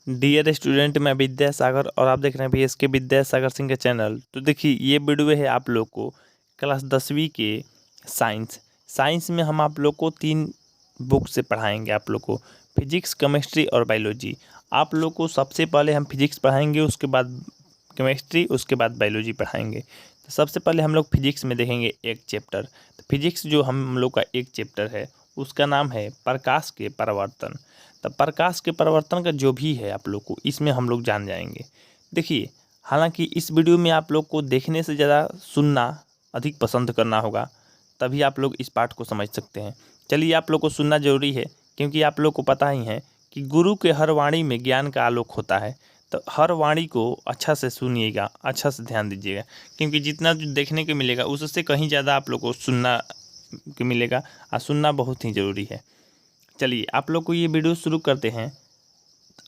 Dear student, मैं विद्यासागर और आप देख रहे हैं VSK विद्यासागर सिंह का चैनल। तो देखिए, ये वीडियो है आप लोग को क्लास 10वीं के साइंस में हम आप लोग को 3 बुक से पढ़ाएंगे। आप लोग को फिजिक्स, केमिस्ट्री और बायोलॉजी। आप लोग को सबसे पहले हम फिजिक्स पढ़ाएंगे, उसके बाद केमिस्ट्री, उसके बाद बायोलॉजी पढ़ाएंगे। तो सबसे पहले हम लोग फिजिक्स में देखेंगे एक चैप्टर। तो फिजिक्स जो हम लोग का एक चैप्टर है उसका नाम है प्रकाश के परावर्तन। तो प्रकाश के परिवर्तन का जो भी है आप लोग को इसमें हम लोग जान जाएंगे। देखिए, हालांकि इस वीडियो में आप लोग को देखने से ज़्यादा सुनना अधिक पसंद करना होगा, तभी आप लोग इस पाठ को समझ सकते हैं। चलिए, आप लोग को सुनना जरूरी है, क्योंकि आप लोग को पता ही है कि गुरु के हर वाणी में ज्ञान का आलोक होता है। तो हर वाणी को अच्छा से सुनिएगा, अच्छा से ध्यान दीजिएगा, क्योंकि जितना जो देखने को मिलेगा उससे कहीं ज़्यादा आप लोग को सुनना को मिलेगा, और सुनना बहुत ही ज़रूरी है। चलिए, आप लोग को ये वीडियो शुरू करते हैं।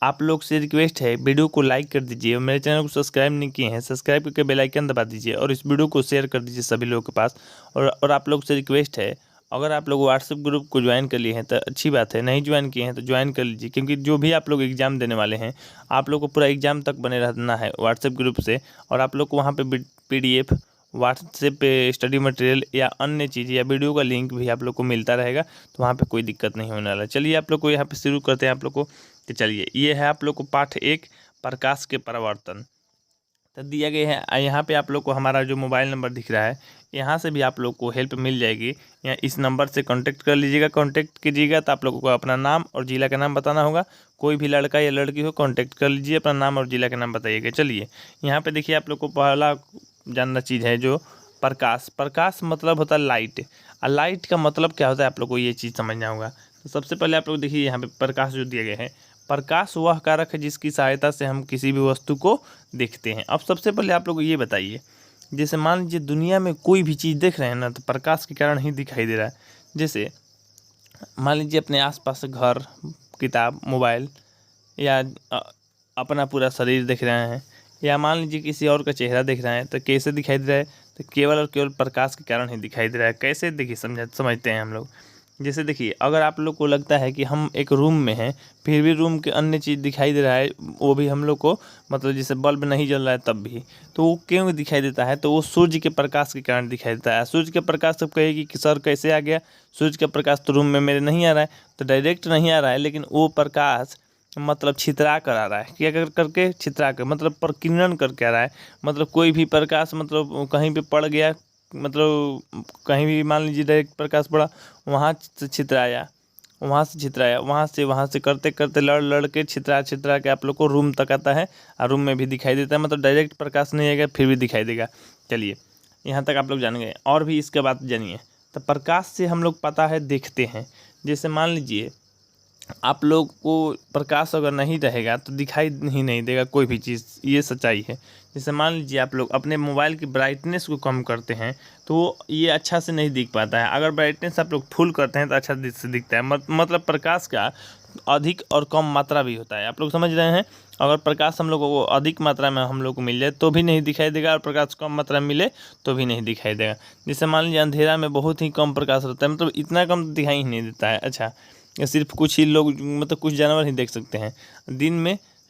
आप लोग से रिक्वेस्ट है, वीडियो को लाइक कर दीजिए और मेरे चैनल को सब्सक्राइब नहीं किए हैं सब्सक्राइब करके बेल आइकन दबा दीजिए और इस वीडियो को शेयर कर दीजिए सभी लोगों के पास। और आप लोग से रिक्वेस्ट है, अगर आप लोग व्हाट्सएप ग्रुप को ज्वाइन कर लिए हैं तो अच्छी बात है, नहीं ज्वाइन किए हैं तो ज्वाइन कर लीजिए, क्योंकि जो भी आप लोग एग्ज़ाम देने वाले हैं आप लोग को पूरा एग्ज़ाम तक बने रहना है व्हाट्सएप ग्रुप से। और आप लोग को वहाँ पे PDF, व्हाट्सएप पे स्टडी मटेरियल या अन्य चीज़ या वीडियो का लिंक भी आप लोग को मिलता रहेगा, तो वहाँ पे कोई दिक्कत नहीं होने वाला। चलिए, आप लोग को यहाँ पे शुरू करते हैं आप लोग को। तो चलिए, ये है आप लोग को पाठ 1 प्रकाश के परावर्तन। तो दिया गया है यहाँ पे आप लोग को हमारा जो मोबाइल नंबर दिख रहा है, यहाँ से भी आप लोग को हेल्प मिल जाएगी। या इस नंबर से कांटेक्ट कर लीजिएगा। कांटेक्ट कीजिएगा तो आप लोगों को अपना नाम और ज़िला का नाम बताना होगा। कोई भी लड़का या लड़की हो, कांटेक्ट कर लीजिए, अपना नाम और ज़िला का नाम बताइएगा। चलिए, यहाँ पे देखिए, आप लोग को पहला जानना चीज़ है जो प्रकाश। प्रकाश मतलब होता है लाइट, और लाइट का मतलब क्या होता है आप लोग को ये चीज़ समझना होगा। तो सबसे पहले आप लोग देखिए, यहाँ पे प्रकाश जो दिया गया है, प्रकाश वह कारक है जिसकी सहायता से हम किसी भी वस्तु को देखते हैं। अब सबसे पहले आप लोग ये बताइए, जैसे मान लीजिए दुनिया में कोई भी चीज़ देख रहे हैं ना, तो प्रकाश के कारण ही दिखाई दे रहा है। जैसे मान लीजिए अपने आसपास घर, किताब, मोबाइल या अपना पूरा शरीर देख रहे हैं, या मान लीजिए किसी और का चेहरा देख रहे हैं, तो कैसे दिखाई दे रहा है? तो केवल और केवल प्रकाश के कारण ही दिखाई दे रहा है। कैसे, देखिए समझते हैं हम लोग। जैसे देखिए, अगर आप लोग को लगता है कि हम एक रूम में हैं, फिर भी रूम के अन्य चीज़ दिखाई दे रहा है, वो भी हम लोग को मतलब जैसे बल्ब नहीं जल रहा है तब भी, तो वो क्यों दिखाई देता है? तो वो सूर्य के प्रकाश के कारण दिखाई देता है। सूर्य के प्रकाश सब कहेगी कि सर कैसे आ गया, सूर्य का प्रकाश तो रूम में मेरे नहीं आ रहा है। तो डायरेक्ट नहीं आ रहा है, लेकिन वो प्रकाश मतलब छितरा कर आ रहा है। क्या करके? छितरा कर, मतलब प्रकीर्णन करके आ रहा है। मतलब कोई भी प्रकाश मतलब कहीं पे पड़ गया, मतलब कहीं भी मान लीजिए डायरेक्ट प्रकाश पड़ा, वहाँ से छितराया, वहाँ से करते करते लड़ के छितरा के आप लोग को रूम तक आता है, और रूम में भी दिखाई देता है। मतलब डायरेक्ट प्रकाश नहीं आएगा फिर भी दिखाई देगा। चलिए, यहाँ तक आप लोग जान गए। और भी इसके बाद जानिए। तो प्रकाश से हम लोग पता है देखते हैं। जैसे मान लीजिए आप लोग को प्रकाश अगर नहीं रहेगा तो दिखाई ही नहीं देगा कोई भी चीज़, ये सच्चाई है। जैसे मान लीजिए आप लोग अपने मोबाइल की ब्राइटनेस को कम करते हैं तो ये अच्छा से नहीं दिख पाता है। अगर ब्राइटनेस आप लोग फुल करते हैं तो अच्छा से दिखता है। मतलब प्रकाश का अधिक और कम मात्रा भी होता है, आप लोग समझ रहे हैं। अगर प्रकाश हम लोगों को अधिक मात्रा में हम लोग को मिल जाए तो भी नहीं दिखाई देगा, और प्रकाश कम मात्रा में मिले तो भी नहीं दिखाई देगा। जैसे मान लीजिए अंधेरा में बहुत ही कम प्रकाश रहता है, मतलब इतना कम दिखाई ही नहीं देता है। अच्छा, या सिर्फ कुछ ही लोग, मतलब कुछ जानवर ही देख सकते हैं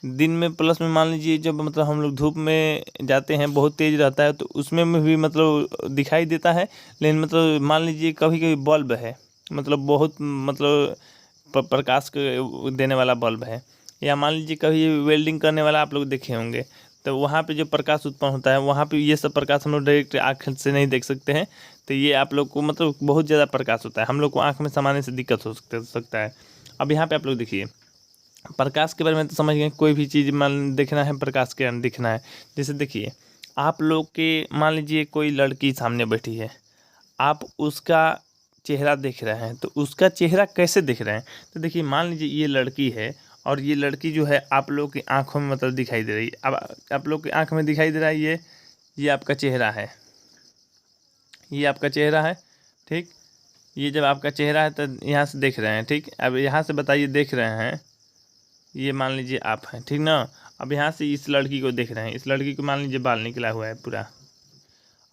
दिन में प्लस में मान लीजिए जब मतलब हम लोग धूप में जाते हैं, बहुत तेज़ रहता है, तो उसमें भी मतलब दिखाई देता है। लेकिन मतलब मान लीजिए कभी कभी बल्ब है, मतलब बहुत मतलब प्रकाश देने वाला बल्ब है, या मान लीजिए कभी वेल्डिंग करने वाला आप लोग देखे होंगे, तो वहाँ पे जो प्रकाश उत्पन्न होता है, वहाँ पे ये सब प्रकाश हम लोग डायरेक्ट आँख से नहीं देख सकते हैं। तो ये आप लोग को मतलब बहुत ज़्यादा प्रकाश होता है, हम लोग को आँख में समाने से दिक्कत हो सकता है। अब यहाँ पे आप लोग देखिए, प्रकाश के बारे में तो समझ गए, कोई भी चीज़ मान देखना है प्रकाश के कारण दिखना है। जैसे देखिए, आप लोग के मान लीजिए कोई लड़की सामने बैठी है, आप उसका चेहरा देख रहे हैं, तो उसका चेहरा कैसे देख रहे हैं? तो देखिए, मान लीजिए ये लड़की है, और ये लड़की जो है आप लोग की आंखों में मतलब दिखाई दे रही है। अब आप लोग की आंख में दिखाई दे रहा है, ये आपका चेहरा है, ये आपका चेहरा है, ठीक। ये जब आपका चेहरा है तो यहाँ से देख रहे हैं, ठीक। अब यहाँ से बताइए, देख रहे हैं, ये मान लीजिए आप हैं, ठीक ना। अब यहाँ से इस लड़की को देख रहे हैं, इस लड़की को मान लीजिए बाल निकला हुआ है पूरा।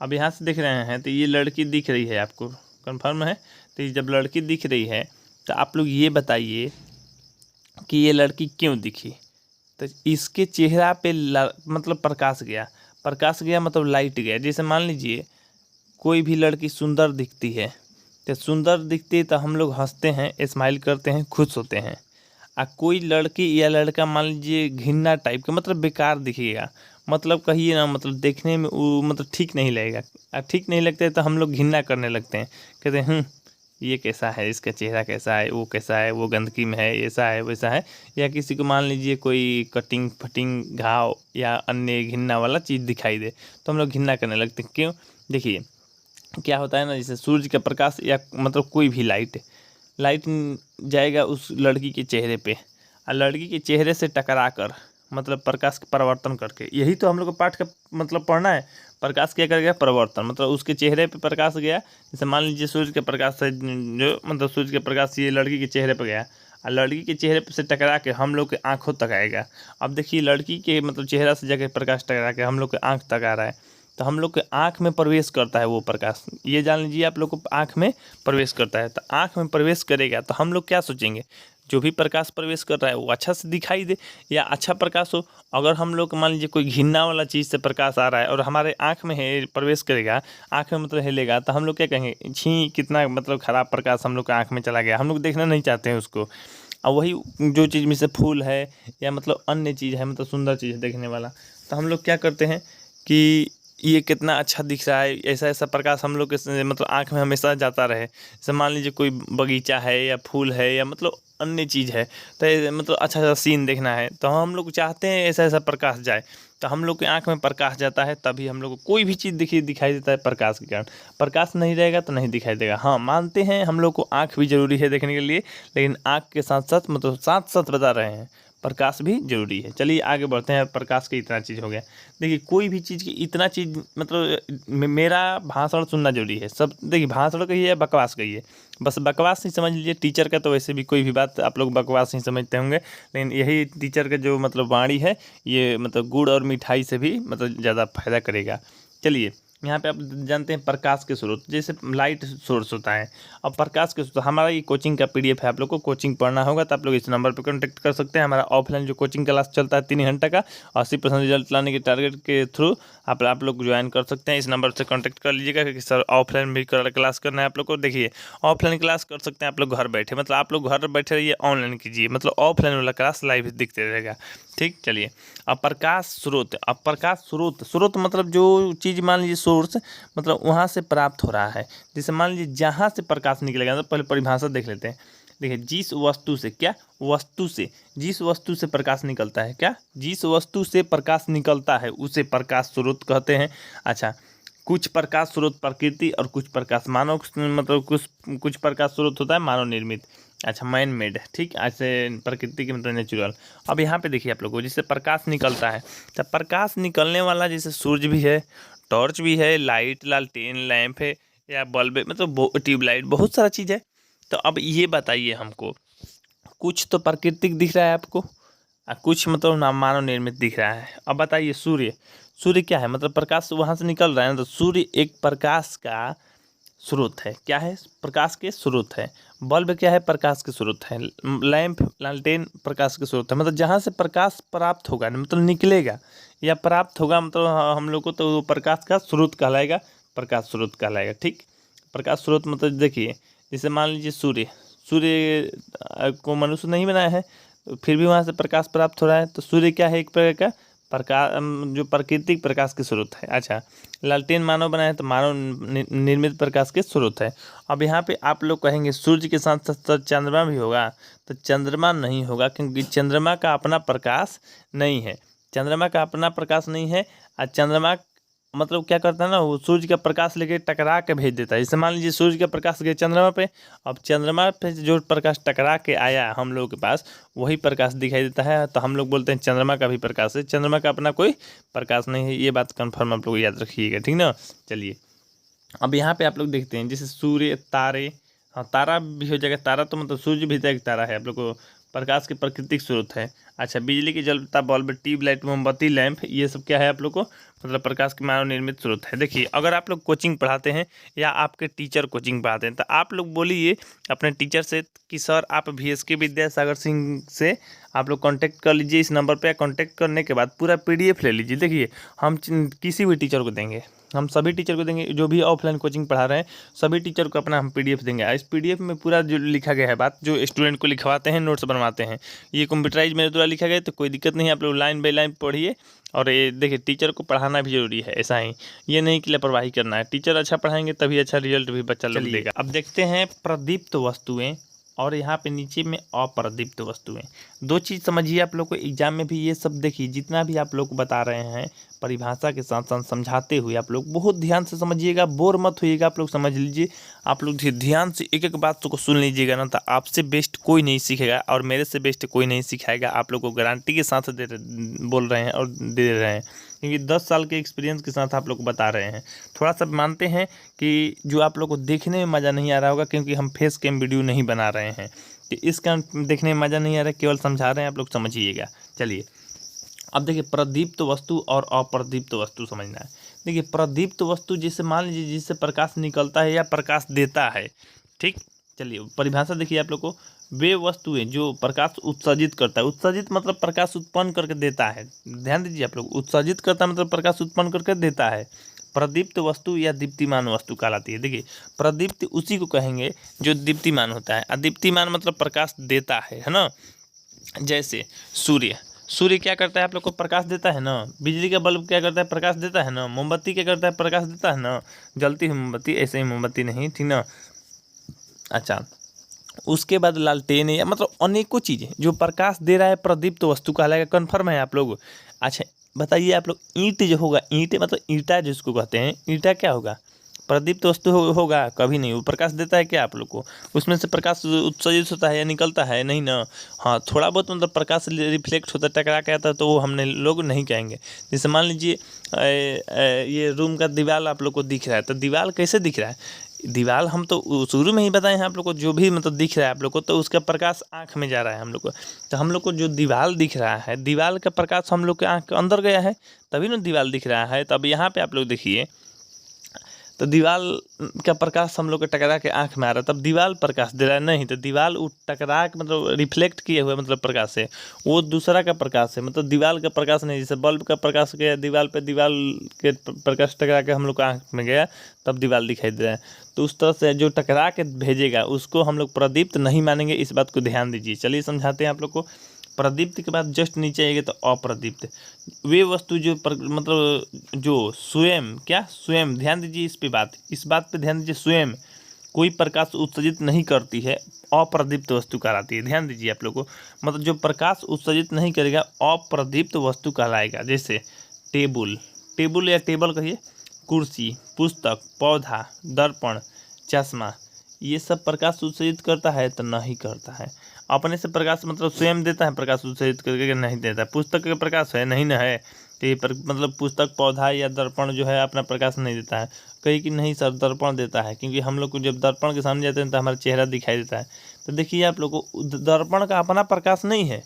अब यहाँ से देख रहे हैं तो ये लड़की दिख रही है आपको, कंफर्म है। तो ये जब लड़की दिख रही है तो आप लोग ये बताइए कि ये लड़की क्यों दिखी? तो इसके चेहरा पे मतलब प्रकाश गया मतलब लाइट गया। जैसे मान लीजिए कोई भी लड़की सुंदर दिखती है, तो सुंदर दिखती है तो हम लोग हंसते हैं, स्माइल करते हैं, खुश होते हैं। कोई लड़की या लड़का मान लीजिए घिन्ना टाइप का मतलब बेकार दिखेगा, मतलब कहिए ना मतलब देखने में वो मतलब ठीक नहीं लगेगा। ठीक नहीं लगता है तो हम लोग घिन्ना करने लगते हैं, कहते हैं ये कैसा है, इसका चेहरा कैसा है, वो कैसा है, वो गंदगी में है, ऐसा है वैसा है। या किसी को मान लीजिए कोई कटिंग फटिंग घाव या अन्य घिन्ना वाला चीज़ दिखाई दे तो हम लोग घिन्ना करने लगते हैं। क्यों? देखिए क्या होता है ना, जैसे सूरज का प्रकाश या मतलब कोई भी लाइट जाएगा उस लड़की के चेहरे पे, और लड़की के चेहरे से टकरा कर मतलब प्रकाश का परिवर्तन करके, यही तो हम लोग को पाठ का मतलब पढ़ना है। प्रकाश क्या कर गया? परिवर्तन, मतलब उसके चेहरे पे प्रकाश गया। जैसे मान लीजिए सूर्य के प्रकाश से जो मतलब सूर्य के प्रकाश ये लड़की के चेहरे पे गया, और लड़की के चेहरे पे से टकरा के हम लोग के आँखों तक आएगा। अब देखिए लड़की के मतलब चेहरा से जाके प्रकाश टकरा के हम लोग के आँख तक आ रहा है, तो हम लोग के आँख में प्रवेश करता है वो प्रकाश। ये जान लीजिए आप लोग को आँख में प्रवेश करता है। तो आँख में प्रवेश करेगा तो हम लोग क्या सोचेंगे? जो भी प्रकाश प्रवेश कर रहा है वो अच्छा से दिखाई दे या अच्छा प्रकाश हो। अगर हम लोग मान लीजिए कोई घिन्ना वाला चीज़ से प्रकाश आ रहा है और हमारे आँख में है प्रवेश करेगा, आँख में मतलब हिलेगा, तो हम लोग क्या कहेंगे? छी, कितना मतलब ख़राब प्रकाश हम लोग के आँख में चला गया, हम लोग देखना नहीं चाहते हैं उसको। और वही जो चीज़ में से फूल है या मतलब अन्य चीज़ है, मतलब सुंदर चीज़ है देखने वाला, तो हम लोग क्या करते हैं कि ये कितना अच्छा दिख रहा है, ऐसा ऐसा प्रकाश हम लोग के मतलब आँख में हमेशा जाता रहे। जैसे मान लीजिए कोई बगीचा है या फूल है या मतलब अन्य चीज़ है, तो मतलब अच्छा अच्छा सीन देखना है, तो हम लोग चाहते हैं ऐसा ऐसा प्रकाश जाए, तो हम लोग के आँख में प्रकाश जाता है, तभी हम लोग को कोई भी चीज़ दिखाई देता है प्रकाश के कारण। प्रकाश नहीं रहेगा तो नहीं दिखाई देगा। हाँ, मानते हैं हम लोग को आँख भी ज़रूरी है देखने के लिए, लेकिन आँख के साथ साथ मतलब साथ साथ बता रहे हैं प्रकाश भी जरूरी है। चलिए आगे बढ़ते हैं। प्रकाश की इतना चीज़ हो गया। देखिए कोई भी चीज़ की इतना चीज़ मतलब मेरा भाषण सुनना जरूरी है। सब देखिए भाषण कहिए या बकवास कहिए, बस बकवास नहीं समझ लीजिए। टीचर का तो वैसे भी कोई भी बात आप लोग बकवास नहीं समझते होंगे, लेकिन यही टीचर का जो मतलब वाणी है ये मतलब गुड़ और मिठाई से भी मतलब ज़्यादा फायदा करेगा। चलिए यहाँ पे आप जानते हैं प्रकाश के स्रोत, जैसे लाइट सोर्स होता है। अब प्रकाश के स्रोत, हमारा ये कोचिंग का पीडीएफ है, आप लोग को कोचिंग पढ़ना होगा तो आप लोग इस नंबर पर कॉन्टैक्ट कर सकते हैं। हमारा ऑफलाइन जो कोचिंग क्लास चलता है 3 घंटे का, 80% रिजल्ट लाने के टारगेट के थ्रू आप लोग ज्वाइन कर सकते हैं। इस नंबर से कॉन्टैक्ट कर लीजिएगा कि सर ऑफलाइन भी क्लास करना है आप लोग को। देखिए ऑफलाइन क्लास कर सकते हैं आप लोग घर बैठे, मतलब आप लोग घर बैठे रहिए, ऑनलाइन कीजिए, मतलब ऑफलाइन वाला क्लास लाइव दिखते रहेगा। ठीक, चलिए अब प्रकाश स्रोत। अब प्रकाश स्रोत मतलब जो चीज़ मान लीजिए सोर्स मतलब वहाँ से प्राप्त हो रहा है। जैसे मान लीजिए जहाँ से प्रकाश निकलेगा, तो पहले परिभाषा देख लेते हैं। देखिए जिस वस्तु से जिस वस्तु से प्रकाश निकलता है, क्या जिस वस्तु से प्रकाश निकलता है उसे प्रकाश स्रोत कहते हैं। अच्छा, कुछ प्रकाश स्रोत प्रकृति और कुछ प्रकाश मानव मतलब कुछ प्रकाश स्रोत होता है मानव निर्मित। अच्छा, मैन मेड, ठीक, ऐसे प्रकृति के मतलब नेचुरल। अब यहाँ पे देखिए आप लोगों को जिससे प्रकाश निकलता है, तो प्रकाश निकलने वाला जैसे सूरज भी है, टॉर्च भी है, लाइट लालटेन लैंप है या बल्ब है, मतलब ट्यूबलाइट, बहुत सारा चीज़ है। तो अब ये बताइए हमको, कुछ तो प्राकृतिक दिख रहा है आपको और कुछ मतलब मानव निर्मित दिख रहा है। अब बताइए सूर्य क्या है? मतलब प्रकाश वहाँ से निकल रहा है ना, तो सूर्य एक प्रकाश का स्रोत है। क्या है? प्रकाश के स्रोत है। बल्ब क्या है? प्रकाश के स्रोत है। लैंप लालटेन प्रकाश के स्रोत है। मतलब जहाँ से प्रकाश प्राप्त होगा मतलब निकलेगा या प्राप्त होगा, मतलब हम लोग को, तो वो प्रकाश का स्रोत कहलाएगा, प्रकाश स्रोत कहलाएगा। ठीक, प्रकाश स्रोत मतलब देखिए जैसे मान लीजिए सूर्य को मनुष्य नहीं बनाया है, तो फिर भी वहाँ से प्रकाश प्राप्त हो रहा है, तो सूर्य क्या है? एक प्रकार का प्रकाश जो प्राकृतिक प्रकाश के स्रोत है। अच्छा, लालटेन मानव बनाया है, तो मानव निर्मित प्रकाश के स्रोत है। अब यहाँ पे आप लोग कहेंगे सूर्य के साथ साथ चंद्रमा भी होगा, तो चंद्रमा नहीं होगा, क्योंकि चंद्रमा का अपना प्रकाश नहीं है। चंद्रमा का अपना प्रकाश नहीं है, और चंद्रमा मतलब क्या करता है ना, वो सूर्य का प्रकाश लेके टकरा के भेज देता है। जैसे मान लीजिए सूर्य का प्रकाश गया चंद्रमा पे, अब चंद्रमा पे जो प्रकाश टकरा के आया हम लोग के पास, वही प्रकाश दिखाई देता है, तो हम लोग बोलते हैं चंद्रमा का भी प्रकाश है। चंद्रमा का अपना कोई प्रकाश नहीं है, ये बात कन्फर्म आप लोग याद रखिएगा, ठीक ना। चलिए अब यहाँ पे आप लोग देखते हैं जैसे सूर्य, तारे, हाँ तारा भी हो जाएगा। तारा तो मतलब सूर्य भी एक तारा है, आप लोग को प्रकाश के प्राकृतिक स्रोत है। अच्छा, बिजली की जलता बल्ब, ट्यूबलाइट, मोमबत्ती, लैंप, ये सब क्या है आप लोग को मतलब प्रकाश के मानव निर्मित स्रोत है। देखिए, अगर आप लोग कोचिंग पढ़ाते हैं या आपके टीचर कोचिंग पढ़ाते हैं तो आप लोग बोलिए अपने टीचर से कि सर आप VSK विद्यासागर सिंह से आप लोग कांटेक्ट कर लीजिए इस नंबर पे। कांटेक्ट करने के बाद पूरा PDF ले लीजिए। देखिए, हम किसी भी टीचर को देंगे, हम सभी टीचर को देंगे जो भी ऑफलाइन कोचिंग पढ़ा रहे हैं, सभी टीचर को अपना हम PDF देंगे। इस PDF में पूरा जो लिखा गया है बात, जो स्टूडेंट को लिखवाते हैं, नोट्स बनवाते हैं, ये कंप्यूटराइज मेरे द्वारा लिखा गया है, तो कोई दिक्कत नहीं है। आप लोग लाइन बाई लाइन पढ़िए। और ये देखिए, टीचर को पढ़ाना भी जरूरी है, ऐसा ही ये नहीं कि लापरवाही करना है। टीचर अच्छा पढ़ाएंगे तभी अच्छा रिजल्ट भी बच्चा लोग देगा। अब देखते हैं प्रदीप्त वस्तुएं और यहाँ पे नीचे में अप्रदीप्त वस्तुएं। दो चीज़ समझिए आप लोग को एग्जाम में भी ये सब देखिए, जितना भी आप लोग को बता रहे हैं परिभाषा के साथ साथ समझाते हुए आप लोग बहुत ध्यान से समझिएगा, बोर मत होइएगा। आप लोग समझ लीजिए, आप लोग ध्यान से एक एक बात को सुन लीजिएगा ना, तो आपसे बेस्ट कोई नहीं सीखेगा और मेरे से बेस्ट कोई नहीं सिखाएगा। आप लोग को गारंटी के साथ बोल रहे हैं और दे रहे हैं, क्योंकि 10 साल के एक्सपीरियंस के साथ आप लोग को बता रहे हैं। थोड़ा सा मानते हैं कि जो आप लोग को देखने में मज़ा नहीं आ रहा होगा, क्योंकि हम फेस कैम वीडियो नहीं बना रहे हैं, कि इसका देखने में मज़ा नहीं आ रहा, केवल समझा रहे हैं, आप लोग समझिएगा। चलिए, अब देखिए, प्रदीप्त वस्तु और अप्रदीप्त वस्तु समझना है। देखिए, प्रदीप्त वस्तु जैसे मान लीजिए जिससे प्रकाश निकलता है या प्रकाश देता है, ठीक। चलिए, परिभाषा देखिए आप लोग को, वे वस्तुएं जो प्रकाश उत्सर्जित करता है। उत्सर्जित मतलब प्रकाश उत्पन्न करके देता है। ध्यान दीजिए आप लोग, उत्सर्जित करता है मतलब प्रकाश उत्पन्न करके देता है। प्रदीप्त वस्तु या दीप्तिमान वस्तु कहलाती है। देखिए, प्रदीप्त उसी को कहेंगे जो दीप्तिमान होता है, दीप्तिमान मतलब प्रकाश देता है ना। जैसे सूर्य क्या करता है आप लोग को, प्रकाश देता है ना। बिजली का बल्ब क्या करता है, प्रकाश देता है ना। मोमबत्ती क्या करता है, प्रकाश देता है ना। जलती हुई मोमबत्ती, ऐसे ही मोमबत्ती नहीं, ठीक ना। अच्छा, उसके बाद लालटेन या मतलब अनेकों चीज़ें जो प्रकाश दे रहा है, प्रदीप्त वस्तु कहलाएगा। कन्फर्म है आप लोग। अच्छा, बताइए आप लोग, ईंट जो होगा, ईंट मतलब ईंटा जिसको कहते हैं, ईंटा क्या होगा, प्रदीप्त वस्तु होगा? कभी नहीं। वो प्रकाश देता है क्या आप लोग को? उसमें से प्रकाश उत्सर्जित होता है या निकलता है? नहीं ना। हाँ, थोड़ा बहुत मतलब प्रकाश रिफ्लेक्ट होता है, टकरा के आता है, तो वो हमने लोग नहीं कहेंगे। जैसे मान लीजिए ये रूम का दीवार आप लोग को दिख रहा है, तो दीवार कैसे दिख रहा है? दीवार हम तो शुरू में ही बताए हैं आप लोग को, जो भी मतलब दिख रहा है आप लोग को, तो उसका प्रकाश आँख में जा रहा है हम लोग को। तो हम लोग को जो दीवार दिख रहा है, दीवार का प्रकाश हम लोग के आँख के अंदर गया है, तभी ना दीवार दिख रहा है। तो अब यहाँ पे आप लोग देखिए, तो दीवार का प्रकाश हम लोग को टकरा के आँख में आ रहा है, तब दीवार प्रकाश दे रहा है? नहीं। तो दीवार टकरा के मतलब रिफ्लेक्ट किए हुए मतलब प्रकाश है, वो दूसरा का प्रकाश है, मतलब दीवार का प्रकाश नहीं। जैसे बल्ब का प्रकाश गया दीवार पे, दीवार के प्रकाश टकरा के हम लोग को आँख में गया, तब दीवार दिखाई दे रहा है। तो उस तरह से जो टकरा के भेजेगा उसको हम लोग प्रदीप्त नहीं मानेंगे, इस बात को ध्यान दीजिए। चलिए समझाते हैं आप लोग को। प्रदीप्त के बाद जस्ट नीचे आएगा तो अप्रदीप्त। वे वस्तु जो मतलब जो स्वयं ध्यान दीजिए इस बात पे ध्यान दीजिए, स्वयं कोई प्रकाश उत्सर्जित नहीं करती है, अप्रदीप्त वस्तु कहलाती है। ध्यान दीजिए आप लोग को, मतलब जो प्रकाश उत्सर्जित नहीं करेगा अप्रदीप्त वस्तु कहलाएगा। जैसे टेबल या टेबल कहिए, कुर्सी, पुस्तक, पौधा, दर्पण, चश्मा, ये सब प्रकाश उत्सर्जित करता है? तो नहीं करता है। अपने से प्रकाश मतलब स्वयं देता है प्रकाश उत्सर्जित करके? नहीं देता है। पुस्तक का प्रकाश है? नहीं ना है। तो ये मतलब पुस्तक, पौधा या दर्पण जो है अपना प्रकाश नहीं देता है। कहीं कि नहीं सर, दर्पण देता है, क्योंकि हम लोग को जब दर्पण के सामने जाते हैं तो हमारा चेहरा दिखाई देता है। तो देखिए आप लोग को, दर्पण का अपना प्रकाश नहीं है।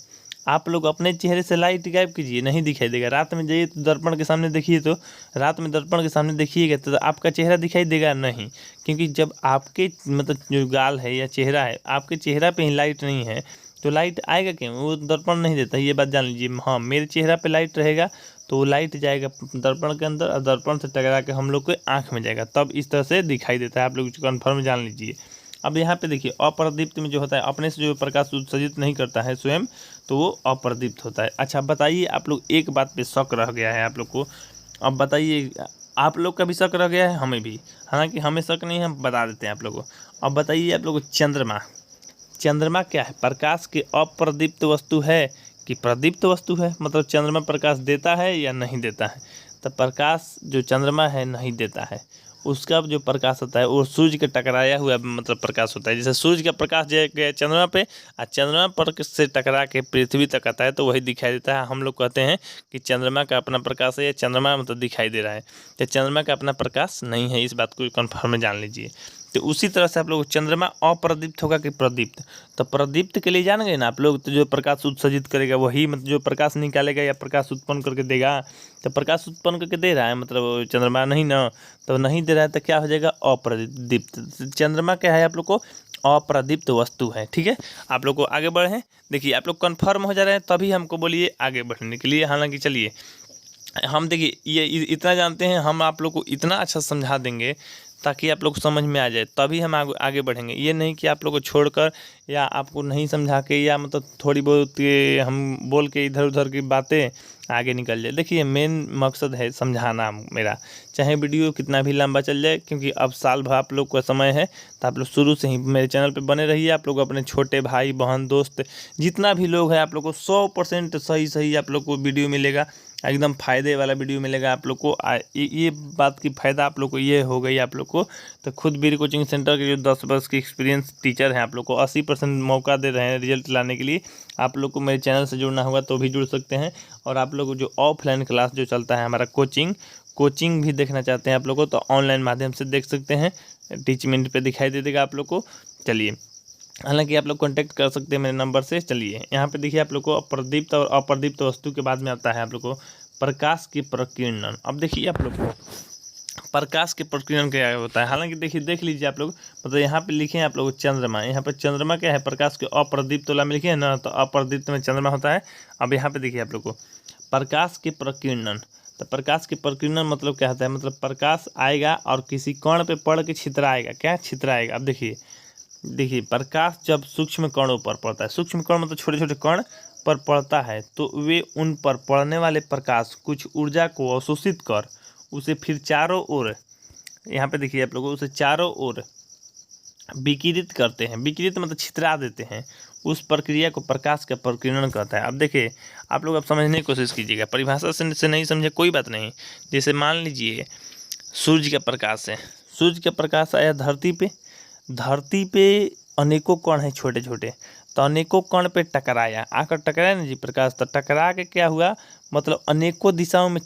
आप लोग अपने चेहरे से लाइट गायब कीजिए, नहीं दिखाई देगा। रात में जाइए तो दर्पण के सामने देखिए, तो रात में दर्पण के सामने देखिएगा तो आपका चेहरा दिखाई देगा? नहीं, क्योंकि जब आपके मतलब जो गाल है या चेहरा है, आपके चेहरा पे ही लाइट नहीं है, तो लाइट आएगा क्यों? वो दर्पण नहीं देता, ये बात जान लीजिए। हाँ, मेरे चेहरा पे लाइट रहेगा तो लाइट जाएगा दर्पण के अंदर और दर्पण से टकरा के हम लोग के आँख में जाएगा, तब इस तरह से दिखाई देता है। आप लोग कन्फर्म जान लीजिए। अब यहाँ पे देखिए, अप्रदीप्त में जो होता है अपने से जो प्रकाश उत्सर्जित नहीं करता है स्वयं, तो वो अप्रदीप्त होता है। अच्छा, बताइए आप लोग, एक बात पे शक रह गया है आप लोग को। अब बताइए, आप लोग का भी शक रह गया है, हमें भी, हालांकि हमें शक नहीं है, हम बता देते हैं आप लोग को। अब बताइए आप लोग को, चंद्रमा क्या है? प्रकाश की अप्रदीप्त वस्तु है कि प्रदीप्त वस्तु है? मतलब चंद्रमा प्रकाश देता है या नहीं देता है? तो प्रकाश जो चंद्रमा है नहीं देता है। उसका जो प्रकाश होता है वो सूर्य के टकराया हुआ मतलब प्रकाश होता है। जैसे सूर्य का प्रकाश गया चंद्रमा पे और चंद्रमा पर से टकरा के पृथ्वी तक आता है, तो वही दिखाई देता है। हम लोग कहते हैं कि चंद्रमा का अपना प्रकाश है या चंद्रमा मतलब दिखाई दे रहा है, तो चंद्रमा का अपना प्रकाश नहीं है। इस बात को कन्फर्म जान लीजिए। तो उसी तरह से आप लोग चंद्रमा अप्रदीप्त होगा कि प्रदीप्त, तो प्रदीप्त के लिए जान गए ना आप लोग, तो जो प्रकाश उत्सर्जित करेगा वही मतलब जो प्रकाश निकालेगा या प्रकाश उत्पन्न करके देगा, तो प्रकाश उत्पन्न करके दे रहा है मतलब चंद्रमा नहीं ना, तो नहीं दे रहा है तो क्या हो जाएगा अप्रदीप्त। चंद्रमा क्या है आप लोग को अप्रदीप्त वस्तु है। ठीक है, आप लोग को आगे बढ़े, देखिए आप लोग कन्फर्म हो जा रहे हैं तभी हमको बोलिए आगे बढ़ने के लिए। हालांकि चलिए हम देखिए ये इतना जानते हैं, हम आप लोग को इतना अच्छा समझा देंगे ताकि आप लोग को समझ में आ जाए, तभी हम आगे बढ़ेंगे। ये नहीं कि आप लोग को छोड़कर या आपको नहीं समझा के या मतलब थोड़ी बहुत ये हम बोल के इधर उधर की बातें आगे निकल जाए। देखिए मेन मकसद है समझाना मेरा, चाहे वीडियो कितना भी लंबा चल जाए, क्योंकि अब साल भर आप लोग का समय है, तो आप लोग शुरू से ही मेरे चैनल पे बने रहिए। आप लोग अपने छोटे भाई बहन दोस्त जितना भी लोग हैं आप लोग को 100% सही आप लोग को वीडियो मिलेगा, एकदम फ़ायदे वाला वीडियो मिलेगा आप लोग को। ये बात की फ़ायदा आप लोग को ये हो गई आप लोग को, तो खुद वीर कोचिंग सेंटर के जो 10 वर्ष की एक्सपीरियंस टीचर हैं आप लोग को 80% मौका दे रहे हैं रिजल्ट लाने के लिए। आप लोग को मेरे चैनल से जुड़ना होगा तो भी जुड़ सकते हैं, और आप लोग जो ऑफलाइन क्लास जो चलता है हमारा कोचिंग भी देखना चाहते हैं आप लोग को, तो ऑनलाइन माध्यम से देख सकते हैं, टीचमेंट पे दिखाई दे देगा आप लोग को। चलिए, हालांकि आप लोग कांटेक्ट कर सकते हैं मेरे नंबर से। चलिए यहाँ पे देखिए आप लोग को प्रदीप्त और अप्रदीप्त वस्तु के बाद में आता है आप लोग को प्रकाश की प्रकीर्णन। अब देखिए आप लोग को प्रकाश के प्रकीर्णन क्या होता है। हालांकि देखिए देख लीजिए आप लोग, मतलब यहाँ पे लिखे हैं आप लोग चंद्रमा, यहाँ पे चंद्रमा क्या है प्रकाश के अप्रदीप्त वाला में लिखे हैं ना, तो अप्रदीप्त में चंद्रमा होता है। अब यहाँ पे देखिए आप लोग को प्रकाश के प्रकीर्णन, तो प्रकाश के प्रकीर्णन मतलब क्या होता है, मतलब प्रकाश आएगा और किसी कण पे पड़ के छितराएगा। क्या छितराएगा? अब देखिए प्रकाश जब सूक्ष्म कणों पर पड़ता है, सूक्ष्म कण मतलब छोटे छोटे कण पर पड़ता है, तो वे उन पर पड़ने वाले प्रकाश कुछ ऊर्जा को अवशोषित कर उसे फिर चारों ओर, यहाँ पे देखिए आप लोगों उसे चारों ओर विकिरित करते हैं। विकिरित मतलब छितरा देते हैं। उस प्रक्रिया को प्रकाश का प्रकीर्णन कहता है। अब देखिए आप लोग अब समझने की कोशिश कीजिएगा, परिभाषा से नहीं समझे कोई बात नहीं। जैसे मान लीजिए सूर्य का प्रकाश है, सूर्य का प्रकाश आया धरती पे अनेकों कण हैं छोटे छोटे, तो अनेकों कण पे टकराया, आकर टकराया ना जी प्रकाश, तो टकरा के क्या हुआ, मतलब अनेकों दिशाओं में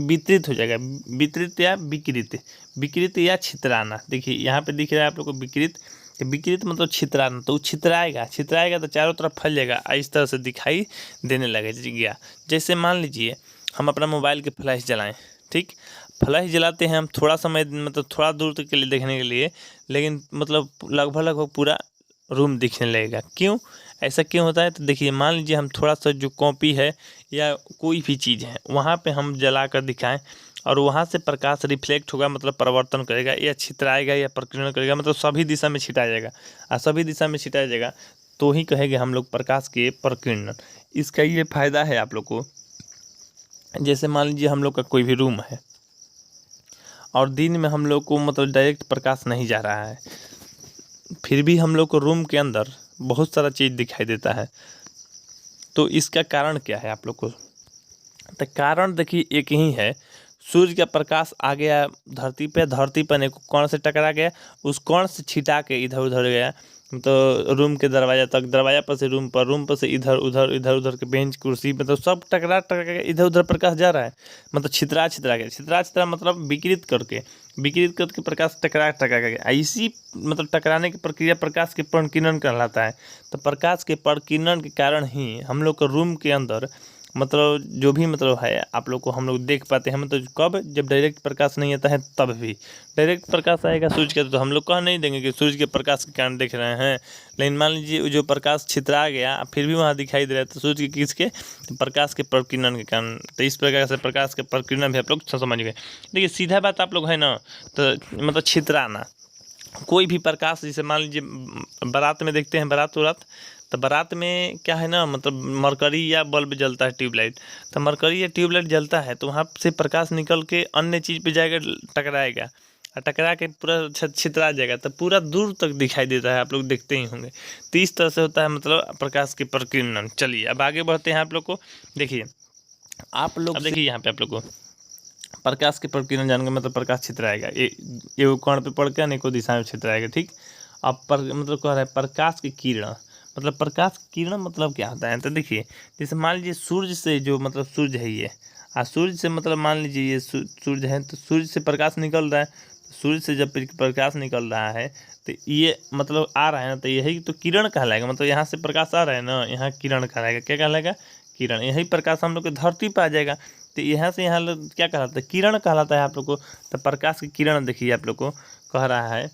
वितरित हो जाएगा। वितरित या विकृत या छितराना। देखिए यहाँ पे दिख रहा है आप लोग को विकृत, तो विकृत मतलब छितराना, तो छितराएगा तो चारों तरफ फैल जाएगा, इस तरह से दिखाई देने लगेगा। जैसे मान लीजिए हम अपना मोबाइल के फ्लैश जलाएँ, ठीक, फ्लैश जलाते हैं हम थोड़ा समय मतलब थोड़ा दूर तक के लिए देखने के लिए, लेकिन मतलब लगभग पूरा रूम दिखने लगेगा। क्यों ऐसा क्यों होता है? तो देखिए मान लीजिए हम थोड़ा सा जो कॉपी है या कोई भी चीज़ है वहाँ पे हम जला कर दिखाएं और वहाँ से प्रकाश रिफ्लेक्ट होगा, मतलब परिवर्तन करेगा या छितराएगा या प्रकीर्णन करेगा, मतलब सभी दिशा में छिटाया जाएगा, और सभी दिशा में छिटाया जाएगा तो ही कहेंगे हम लोग प्रकाश के प्रकीर्णन। इसका ये फायदा है आप लोग को, जैसे मान लीजिए हम लोग का कोई भी रूम है और दिन में हम लोग को मतलब डायरेक्ट प्रकाश नहीं जा रहा है, फिर भी हम लोग को रूम के अंदर बहुत सारा चीज़ दिखाई देता है, तो इसका कारण क्या है आप लोग को? तो कारण देखिए एक ही है, सूर्य का प्रकाश आ गया धरती पर एक कण से टकरा गया, उस कण से छिटा के इधर उधर गया, तो रूम के दरवाजा तक, दरवाजा पर से रूम पर से इधर उधर के बेंच कुर्सी, मतलब सब टकरा के इधर उधर प्रकाश जा रहा है, मतलब छितरा गया मतलब विकृत करके प्रकाश टकरा गया। इसी मतलब टकराने की प्रक्रिया प्रकाश के प्रकीर्णन कहलाता है। तो प्रकाश के प्रकीर्णन के कारण ही हम लोग को रूम के अंदर मतलब जो भी मतलब है आप लोग को हम लोग देख पाते हैं, मतलब कब, जब डायरेक्ट प्रकाश नहीं आता है तब भी। डायरेक्ट प्रकाश आएगा सूर्य का तो हम लोग कह नहीं देंगे कि सूर्य के प्रकाश के कारण देख रहे हैं, लेकिन मान लीजिए जो प्रकाश छितरा गया फिर भी वहाँ दिखाई दे रहा है, तो सूर्य के किसके, प्रकाश के प्रकीर्णन के कारण। तो इस प्रकार से प्रकाश के प्रकीर्णन भी आप लोग समझ गए। देखिए सीधा बात आप लोग है ना, तो मतलब छितराना कोई भी प्रकाश, जैसे मान लीजिए बारात में देखते हैं, बारात, तो बारात में क्या है ना, मतलब मरकरी या बल्ब जलता है, ट्यूबलाइट, तो मरकरी या ट्यूबलाइट जलता है तो वहाँ से प्रकाश निकल के अन्य चीज़ पे जाएगा, टकराएगा, और टकरा के पूरा छितरा जाएगा, तो पूरा दूर तक दिखाई देता है, आप लोग देखते ही होंगे। तो इस तरह से होता है मतलब प्रकाश के प्रकीर्णन। चलिए अब आगे बढ़ते हैं आप लोग को। देखिए आप लोग देखिए यहाँ पे आप लोग को प्रकाश के प्रकीर्णन जान के मतलब प्रकाश छितराएगा, ये कण पे पड़ के अनेकों दिशा में छितराएगा, ठीक। अब मतलब कह रहा है प्रकाश की किरण, मतलब प्रकाश किरण मतलब क्या होता है? तो देखिए जैसे मान लीजिए सूर्य से जो मतलब सूर्य है ये, सूर्य से मतलब मान लीजिए ये सूर्य है, तो सूर्य से प्रकाश निकल रहा है, सूर्य से जब प्रकाश निकल रहा है तो ये मतलब आ रहा है ना, तो यही तो किरण कहलाएगा। मतलब यहाँ से प्रकाश आ रहा है ना, यहाँ किरण कहलाएगा। क्या कहलाएगा? किरण। यही प्रकाश हम लोग के धरती पर आ जाएगा, तो यहाँ से यहाँ क्या कहलाता है? किरण कहलाता है आप लोग को। तो प्रकाश की किरण देखिए आप लोग को कह रहा है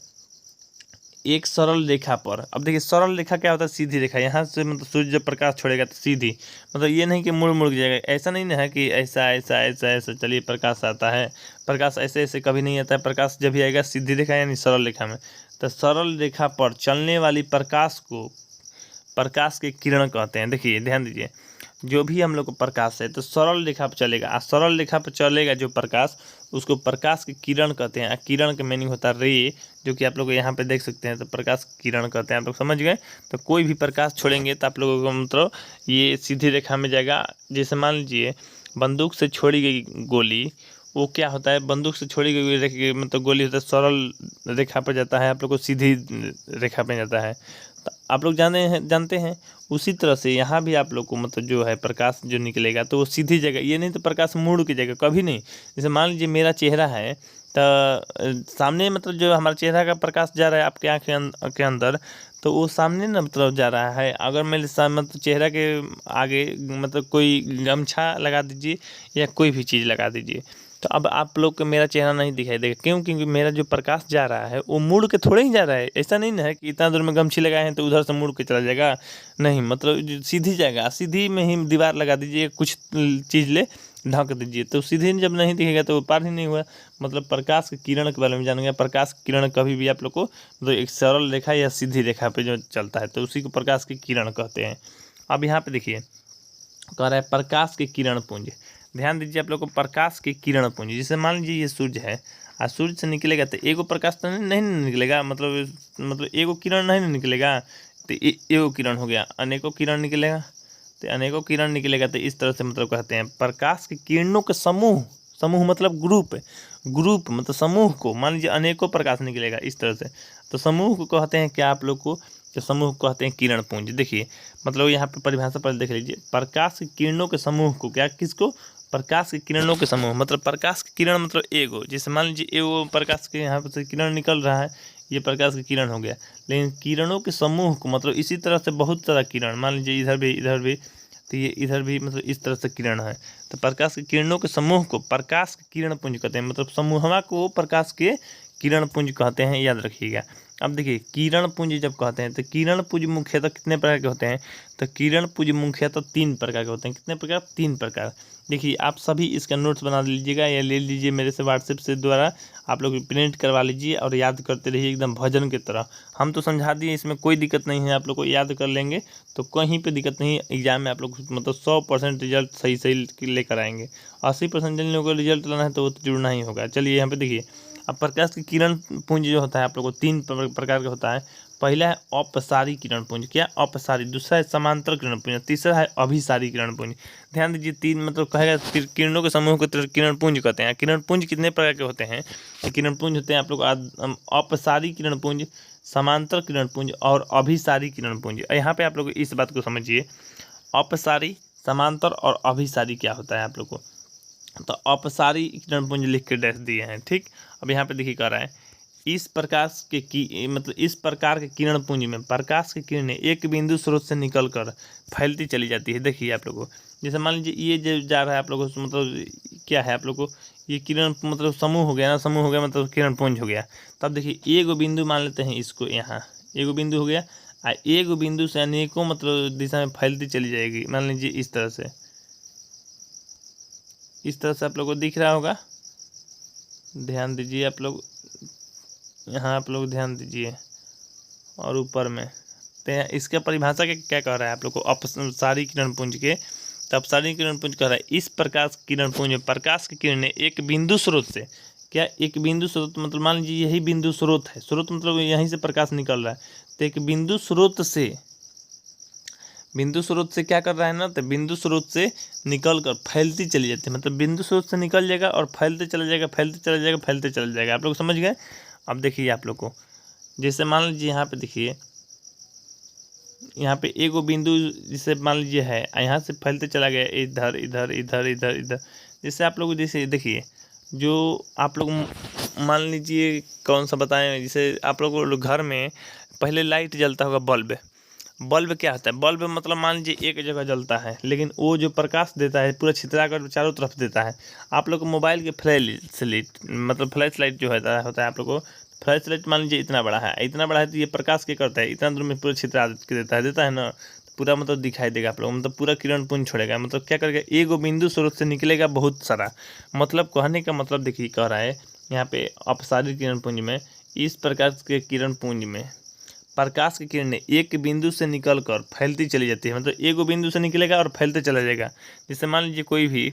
एक सरल रेखा पर। अब देखिए सरल रेखा क्या होता है? सीधी रेखा। यहाँ से मतलब सूर्य जब प्रकाश छोड़ेगा तो सीधी, मतलब ये नहीं कि मुड़ मुड़ जाएगा, ऐसा नहीं ना है कि ऐसा ऐसा ऐसा ऐसा चलिए प्रकाश आता है। प्रकाश ऐसे ऐसे कभी नहीं आता है। प्रकाश जब भी आएगा सीधी रेखा यानी सरल रेखा में। तो सरल रेखा पर चलने वाली प्रकाश को प्रकाश के किरण कहते हैं। देखिए ध्यान दीजिए, जो भी हम लोग को प्रकाश है तो सरल रेखा पर चलेगा, और सरल रेखा पर चलेगा जो प्रकाश, उसको प्रकाश की किरण कहते हैं। किरण का मीनिंग होता है रे, जो कि आप लोग यहाँ पे देख सकते हैं। तो प्रकाश की किरण कहते हैं, आप लोग समझ गए। तो कोई भी प्रकाश छोड़ेंगे तो आप लोगों को मतलब ये सीधी रेखा में जाएगा। जैसे मान लीजिए बंदूक से छोड़ी गई गोली, वो क्या होता है? बंदूक से छोड़ी गई मतलब गोली होता है सरल रेखा पर जाता है, आप लोग को सीधी रेखा पर जाता है। तो आप लोग जानते हैं उसी तरह से यहाँ भी आप लोग को मतलब जो है प्रकाश जो निकलेगा तो वो सीधी जगह, ये नहीं तो प्रकाश मुड़ की जगह कभी नहीं। जैसे मान लीजिए मेरा चेहरा है तो सामने मतलब जो हमारा चेहरा का प्रकाश जा रहा है आपके आँख के अंदर, तो वो सामने ना मतलब जा रहा है। अगर मेरे सामने मतलब चेहरा के आगे मतलब कोई गमछा लगा दीजिए या कोई भी चीज़ लगा दीजिए, तो अब आप लोग को मेरा चेहरा नहीं दिखाई देगा। क्यों? क्योंकि मेरा जो प्रकाश जा रहा है वो मुड़ के थोड़े ही जा रहा है। ऐसा नहीं ना है कि इतना दूर में गमछी लगाए हैं तो उधर से मुड़ के चला जाएगा, नहीं, मतलब सीधी जाएगा। सीधी में ही दीवार लगा दीजिए, कुछ चीज़ ले ढक दीजिए, तो सीधी जब नहीं दिखेगा तो वो पार ही नहीं हुआ। मतलब प्रकाश की किरण के बारे में जानेंगे। प्रकाश की किरण कभी भी आप लोग को मतलब एक सरल रेखा या सीधी रेखा पे जो चलता है तो उसी को प्रकाश की किरण कहते हैं। अब यहाँ पे देखिए कह रहा है प्रकाश के किरण पुंज। ध्यान दीजिए आप लोग को, प्रकाश के किरण पुंज। जैसे मान लीजिए ये सूर्य है, और सूर्य से निकलेगा तो एगो प्रकाश तो नहीं निकलेगा, मतलब एगो किरण नहीं निकलेगा, तो एगो किरण हो गया। अनेकों किरण निकलेगा, तो अनेकों किरण निकलेगा। तो इस तरह से मतलब कहते हैं प्रकाश के किरणों के समूह। समूह मतलब ग्रुप मतलब समूह को। मान लीजिए अनेकों प्रकाश निकलेगा इस तरह से, तो समूह को कहते हैं क्या आप लोग को? तो समूह को कहते हैं किरण पुंज। देखिए मतलब यहाँ पे परिभाषा पर देख लीजिए, प्रकाश की किरणों के समूह को क्या, किसको? प्रकाश की किरणों के समूह। मतलब प्रकाश की किरण मतलब एगो, जैसे मान लीजिए एगो प्रकाश के यहाँ पर से किरण निकल रहा है, ये प्रकाश की किरण हो गया। लेकिन किरणों के समूह को मतलब इसी तरह से बहुत सारा किरण, मान लीजिए इधर भी, तो ये इधर भी मतलब इस तरह से किरण है। तो प्रकाश के किरणों के समूह को प्रकाश के किरण पुंज कहते हैं। मतलब समूहवा को प्रकाश के किरण पुंज कहते हैं, याद रखिएगा। अब देखिए किरण पुंज जब कहते हैं तो किरण पुंज मुख्यतः कितने प्रकार के होते हैं? तो किरण पुंज मुख्यतः 3 प्रकार के होते हैं। कितने प्रकार? 3 प्रकार। देखिए आप सभी इसका नोट्स बना लीजिएगा या ले लीजिए मेरे से व्हाट्सएप से द्वारा, आप लोग प्रिंट करवा लीजिए और याद करते रहिए एकदम भजन की तरह। हम तो समझा दिए, इसमें कोई दिक्कत नहीं है, आप लोग को याद कर लेंगे तो कहीं पे दिक्कत नहीं। एग्जाम में आप लोग मतलब 100% रिजल्ट सही लेकर आएंगे। 80% जिन लोगों को रिजल्ट लाना है तो वो तो जुड़ना ही होगा। चलिए यहाँ पे देखिए, अब प्रकाश की किरण पुंज जो होता है आप लोग को 3 प्रकार का होता है। पहला है अपसारी किरण पुंज। क्या? अपसारी। दूसरा है समांतर किरण पुंज। तीसरा है अभिसारी किरण पुंज। ध्यान दीजिए, 3 मतलब कहेगा किरणों के समूह को किरण पुंज कहते हैं। किरण पुंज कितने प्रकार के होते हैं? किरण पुंज होते हैं आप लोग अपसारी किरण पुंज, समांतर किरण पुंज और अभिसारी किरण पुंज। यहाँ पे आप लोग इस बात को समझिए, अपसारी, समांतर और अभिसारी क्या होता है आप लोग को। तो अपसारी किरण पुंज लिख के डैश दिए हैं, ठीक। अब यहाँ पे देखिए कह रहा है इस प्रकाश के मतलब इस प्रकार के किरण पुंज में प्रकाश की किरणें एक बिंदु स्रोत से निकलकर फैलती चली जाती है। देखिए आप लोगों को, जैसे मान लीजिए ये जो जा रहा है आप लोगों को, मतलब क्या है आप लोग को, ये किरण मतलब समूह हो गया ना, समूह हो गया मतलब किरण पुंज हो गया। तब देखिए एगो बिंदु मान लेते हैं इसको, यहाँ एगो बिंदु हो गया, एगो बिंदु से अनेकों मतलब दिशा में फैलती चली जाएगी। मान लीजिए इस तरह से, इस तरह से आप लोग को दिख रहा होगा। ध्यान दीजिए आप लोग, यहाँ आप लोग ध्यान दीजिए, और ऊपर में तो इसका परिभाषा क्या कह रहा है आप लोग को अपसारी किरण पुंज के। तो अपसारी किरण पुंज कह रहा है इस प्रकाश किरण पुंज में प्रकाश की किरणें एक बिंदु स्रोत से, क्या एक बिंदु स्रोत मतलब मान लीजिए यही बिंदु स्रोत है, स्रोत मतलब यहीं से प्रकाश निकल रहा है, तो एक बिंदु स्रोत से क्या कर रहा है ना, तो बिंदु स्रोत से निकल कर फैलती चली जाती है। मतलब बिंदु स्रोत से निकल जाएगा और फैलते चला जाएगा, फैलते चला जाएगा, फैलते चला जाएगा। आप लोग समझ गए। अब देखिए आप लोग को, जैसे मान लीजिए यहाँ पे देखिए, यहाँ पे एगो बिंदु जैसे मान लीजिए है, यहाँ से फैलते चला गया इधर इधर इधर इधर इधर। जैसे आप लोग जैसे देखिए, जो आप लोग मान लीजिए कौन सा बताएं, जैसे आप लोगों घर में पहले लाइट जलता होगा, बल्ब क्या होता है? बल्ब मतलब मान लीजिए एक जगह जलता है, लेकिन वो जो प्रकाश देता है पूरा छितरा कर चारों तरफ देता है। आप लोग को मोबाइल के फ्लैश लाइट मतलब फ्लैश लाइट जो होता है आप लोग को फ्लैश लाइट मान लीजिए इतना बड़ा है तो ये प्रकाश क्या करता है? इतना दूर में पूरा छितरा के देता है ना, पूरा मतलब दिखाई देगा आप लोग, मतलब पूरा किरण पुंज छोड़ेगा। मतलब क्या करेगा? एक बिंदु स्रोत से निकलेगा बहुत सारा। मतलब कहने का मतलब देखिए कह रहा है यहाँ पे अपसारित किरण पुंज में, इस प्रकार के किरण पुंज में प्रकाश की किरणें एक बिंदु से निकलकर फैलती चली जाती है। मतलब एक बिंदु से निकलेगा और फैलते चला जाएगा। जैसे मान लीजिए कोई भी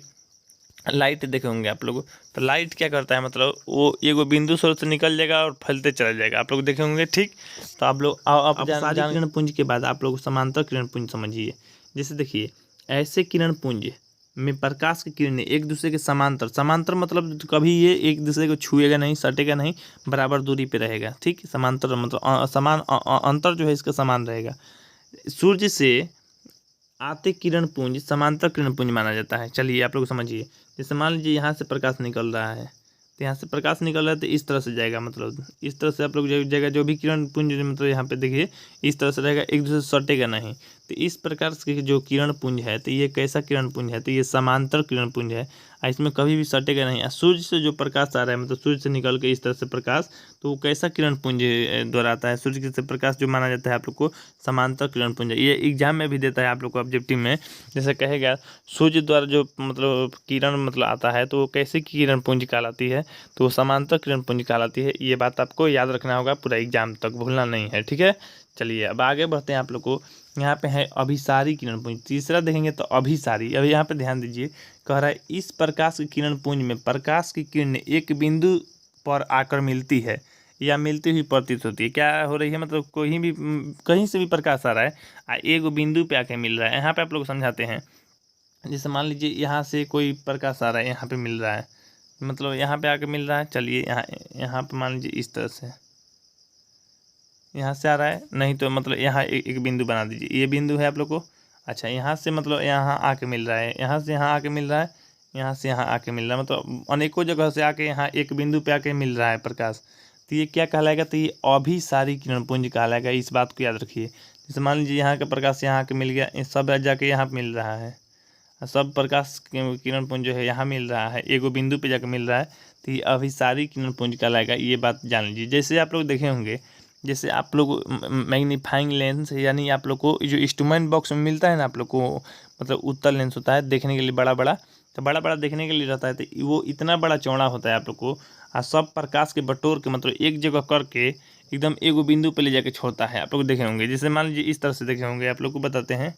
लाइट देखे होंगे आप लोग, तो लाइट क्या करता है? मतलब वो एक बिंदु स्रोत से निकल जाएगा और फैलते चला जाएगा, आप लोग देखे होंगे। ठीक, तो आप लोग अब सारी किरण पुंज के बाद आप लोग समांतर किरण पुंज समझिए। जैसे देखिए, ऐसे किरण पुंज में प्रकाश की किरणें एक दूसरे के समांतर मतलब कभी ये एक दूसरे को छुएगा नहीं, सटेगा नहीं, बराबर दूरी पे रहेगा। ठीक, समांतर मतलब समान अंतर जो है इसका समान रहेगा। सूर्य से आते किरण पुंज समांतर किरण पुंज माना जाता है। चलिए आप लोग समझिए, जैसे मान लीजिए यहाँ से प्रकाश निकल रहा है, तो यहाँ से प्रकाश निकल रहा है तो इस तरह से जाएगा, मतलब इस तरह से आप लोग जाएगा। जो भी किरण पुंज मतलब यहाँ पे देखिए इस तरह से रहेगा, एक दूसरे से सटेगा नहीं। तो इस प्रकार के जो किरण पुंज है, तो ये कैसा किरण पुंज है? तो ये समांतर किरण पुंज है, इसमें कभी भी सटेगा नहीं। सूर्य से जो प्रकाश आ रहा है, मतलब सूर्य से निकल के इस तरह से प्रकाश, तो वो कैसा किरण पुंज द्वारा आता है? सूर्य से प्रकाश जो माना जाता है आप लोग को समांतर किरण पुंज। ये एग्जाम में भी देता है आप लोग को ऑब्जेक्टिव में, जैसे कहेगा सूर्य द्वारा जो मतलब किरण मतलब आता है, तो वो कैसे किरण पुंज कहलाती है? तो वो समांतर किरण पुंज कहलाती है। ये बात आपको याद रखना होगा पूरा एग्जाम तक, भूलना नहीं है। ठीक है, चलिए अब आगे बढ़ते हैं। आप लोग को यहाँ पे है अभिसारी किरण पुंज। तीसरा देखेंगे तो अभिसारी। अब यहाँ पे ध्यान दीजिए, कह रहा है इस प्रकाश की किरण पुंज में प्रकाश की किरणें एक बिंदु पर आकर मिलती है या मिलती हुई प्रतीत होती है। क्या हो रही है? मतलब कोई भी कहीं से भी प्रकाश आ रहा है, एक बिंदु पे आके मिल रहा है। यहाँ पे आप लोग समझाते हैं, जैसे मान लीजिए यहाँ से कोई प्रकाश आ रहा है, यहाँ पे मिल रहा है, मतलब यहाँ पे आके मिल रहा है। चलिए यहाँ पे मान लीजिए इस तरह से यहाँ से आ रहा है, नहीं तो मतलब यहाँ एक बिंदु बना दीजिए, ये बिंदु है आप लोग को। अच्छा, यहाँ से मतलब यहाँ आके मिल रहा है, यहाँ से यहाँ आके मिल रहा है, यहाँ से यहाँ आके मिल रहा है, मतलब अनेकों जगह से आके यहाँ एक बिंदु पे आके मिल रहा है प्रकाश। तो ये क्या कहलाएगा? तो ये अभिसारी किरण पुंज कहलाएगा। इस बात को याद रखिए। जैसे मान लीजिए यहाँ का प्रकाश यहाँ आके मिल गया, सब जाके यहाँ पे मिल रहा है, सब प्रकाश किरण पुंज जो है यहाँ मिल रहा है, एगो बिंदु पे जाकर मिल रहा है, तो ये अभिसारी किरण पुंज कहलाएगा। ये बात जान लीजिए। जैसे आप लोग देखे होंगे, जैसे आप लोग मैग्नीफाइंग लेंस, यानी आप लोग को जो इंस्ट्रूमेंट बॉक्स में मिलता है ना, आप लोग को मतलब उत्तल लेंस होता है देखने के लिए बड़ा बड़ा, तो बड़ा बड़ा देखने के लिए रहता है, तो वो इतना बड़ा चौड़ा होता है आप लोग को, और सब प्रकाश के बटोर के मतलब एक जगह करके एकदम एगो बिंदु पे ले जाके छोड़ता है। आप लोग देखे होंगे, जैसे मान लीजिए इस तरह से देखे होंगे, आप लोग को बताते हैं,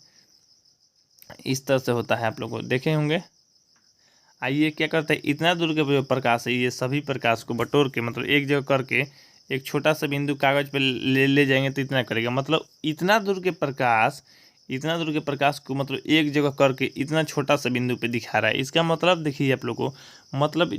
इस तरह से होता है, आप लोग को देखे होंगे। आइए क्या करते हैं, इतना दूर के जो प्रकाश है, ये सभी प्रकाश को बटोर के मतलब एक जगह करके एक छोटा सा बिंदु कागज पे ले जाएंगे, तो इतना करेगा। मतलब इतना दूर के प्रकाश को मतलब एक जगह करके इतना छोटा सा बिंदु पे दिखा रहा है। इसका मतलब देखिए आप लोग को, मतलब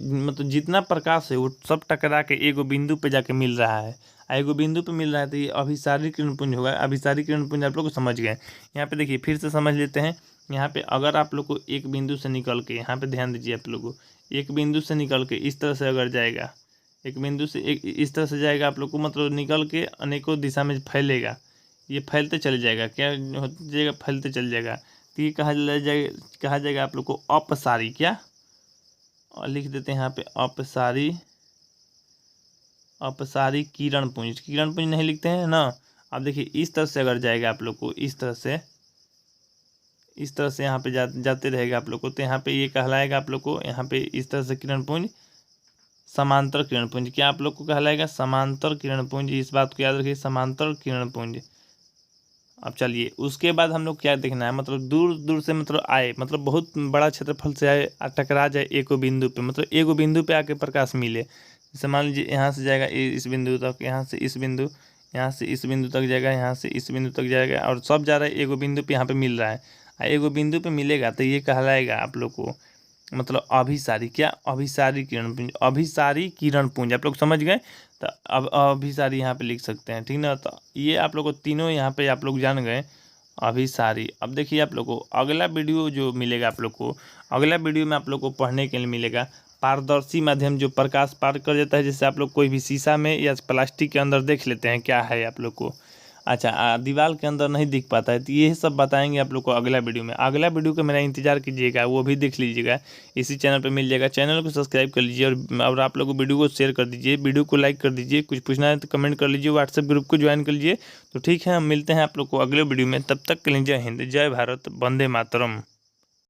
जितना प्रकाश है वो सब टकरा के एगो बिंदु पे जाके मिल रहा है, एगो बिंदु पे मिल रहा है, तो ये अभिसारी किरण पुंज होगा। अभिसारी किरण पुंज आप लोग को समझ गए। यहाँ पे देखिए फिर से समझ लेते हैं। यहाँ पे अगर आप लोग को एक बिंदु से निकल के, यहाँ पे ध्यान दीजिए, आप लोग को एक बिंदु से निकल के इस तरह से अगर जाएगा, एक बिंदु से एक इस तरह से जाएगा आप लोग को, मतलब निकल के अनेकों दिशा में फैलेगा, ये फैलते चले जाएगा। क्या हो जाएगा? फैलते चल जाएगा। तो ये कहा जाएगा आप लोग को अपसारी। क्या? और लिख देते हैं यहाँ पे अपसारी किरण पुंज। किरण पुंज नहीं लिखते हैं ना। अब देखिए इस तरह से अगर जाएगा आप लोग को, इस तरह से यहाँ पे जाते रहेगा आप लोग को, तो यहाँ पे ये कहलाएगा आप लोग को, यहाँ पे इस तरह से किरण पुंज समांतर किरण पुंज। क्या आप लोग को कहलाएगा? समांतर किरण पुंज। इस बात को याद रखिए, समांतर किरण पुंज। अब चलिए उसके बाद हम लोग क्या देखना है, मतलब दूर दूर से मतलब आए, मतलब बहुत बड़ा क्षेत्रफल से आए, टकरा जाए एको बिंदु पे, मतलब एगो बिंदु पे आके प्रकाश मिले। जैसे मान लीजिए यहाँ से जाएगा इस बिंदु तक, यहाँ से इस बिंदु, यहाँ से इस बिंदु तक जाएगा, यहाँ से इस बिंदु तक जाएगा, और सब जा रहा है एगो बिंदु पे यहाँ पे मिल रहा है, एगो बिंदु पे मिलेगा, तो ये कहलाएगा आप लोग को मतलब अभिसारी। क्या? अभिसारी किरण पुंज। अभिसारी किरण पुंज आप लोग समझ गए। तो अब अभिसारी यहाँ पे लिख सकते हैं, ठीक ना। तो ये आप लोग को तीनों यहाँ पे आप लोग जान गए अभिसारी। अब देखिए आप लोग को अगला वीडियो जो मिलेगा आप लोग को, अगला वीडियो में आप लोग को पढ़ने के लिए मिलेगा पारदर्शी माध्यम जो प्रकाश पार कर देता है, जैसे आप लोग कोई भी शीशा में या प्लास्टिक के अंदर देख लेते हैं क्या है आप लोग को, अच्छा दीवार के अंदर नहीं दिख पाता है। तो ये सब बताएंगे आप लोग को अगला वीडियो में। अगला वीडियो का मेरा इंतजार कीजिएगा, वो भी देख लीजिएगा, इसी चैनल पे मिल जाएगा। चैनल को सब्सक्राइब कर लीजिए और आप लोग वीडियो को शेयर कर दीजिए, वीडियो को लाइक कर दीजिए। कुछ पूछना है तो कमेंट कर लीजिए, व्हाट्सएप ग्रुप को ज्वाइन कर लीजिए। तो ठीक है, हम मिलते हैं आप लोग को अगले वीडियो में। तब तक के लिए जय हिंद, जय भारत, वंदे मातरम।